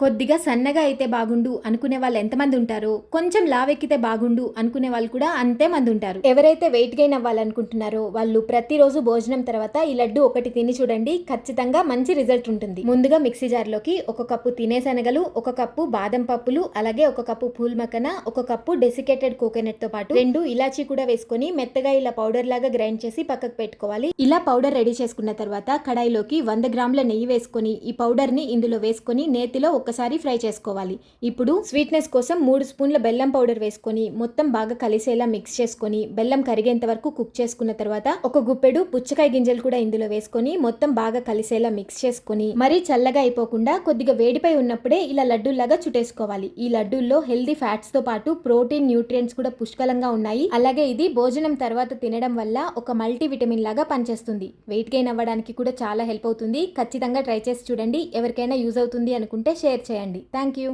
కొద్దిగా సన్నగా అయితే బాగుండు అనుకునే వాళ్ళు ఎంతమంది ఉంటారో, కొంచెం లావెక్కితే బాగుండు అనుకునే వాళ్ళు కూడా అంతే మంది ఉంటారు. ఎవరైతే వెయిట్ గెయిన్ అవ్వాలనుకుంటున్నారో వాళ్ళు ప్రతిరోజు భోజనం తర్వాత ఈ లడ్డు ఒకటి తిని చూడండి, ఖచ్చితంగా మంచి రిజల్ట్ ఉంటుంది. ముందుగా మిక్సీ జార్లోకి 1 కప్పు తినే శనగలు, 1 కప్పు బాదం పప్పులు, అలాగే 1 cup pool Makkana, 1 cup desiccated coconut తో పాటు 2 ఇలాచీ కూడా వేసుకొని మెత్తగా ఇలా పౌడర్ లాగా గ్రైండ్ చేసి పక్కకు పెట్టుకోవాలి. ఇలా పౌడర్ రెడీ చేసుకున్న తర్వాత కడాయిలోకి 100 గ్రాముల నెయ్యి వేసుకొని ఈ పౌడర్ ని ఇందులో వేసుకొని నేతిలో ఒక్కసారి ఫ్రై చేసుకోవాలి. ఇప్పుడు స్వీట్నెస్ కోసం 3 స్పూన్ల బెల్లం పౌడర్ వేసుకొని మొత్తం బాగా కలిసేలా మిక్స్ చేసుకొని బెల్లం కరిగేంత వరకు కుక్ చేసుకున్న తర్వాత ఒక గుప్పెడు పుచ్చకాయ గింజలు కూడా ఇందులో వేసుకొని మొత్తం బాగా కలిసేలా మిక్స్ చేసుకొని మరీ చల్లగా అయిపోకుండా కొద్దిగా వేడిపై ఉన్నప్పుడే ఇలా లడ్డూలాగా చుట్టేసుకోవాలి. ఈ లడ్డూల్లో హెల్దీ ఫ్యాట్స్ తో పాటు ప్రోటీన్, న్యూట్రియంట్స్ కూడా పుష్కలంగా ఉన్నాయి. అలాగే ఇది భోజనం తర్వాత తినడం వల్ల ఒక మల్టీ విటమిన్ లాగా పనిచేస్తుంది. వెయిట్ గెయిన్ అవ్వడానికి కూడా చాలా హెల్ప్ అవుతుంది. ఖచ్చితంగా ట్రై చేసి చూడండి. ఎవరికైనా యూజ్ అవుతుంది అనుకుంటే షేర్ చేయండి. Thank you.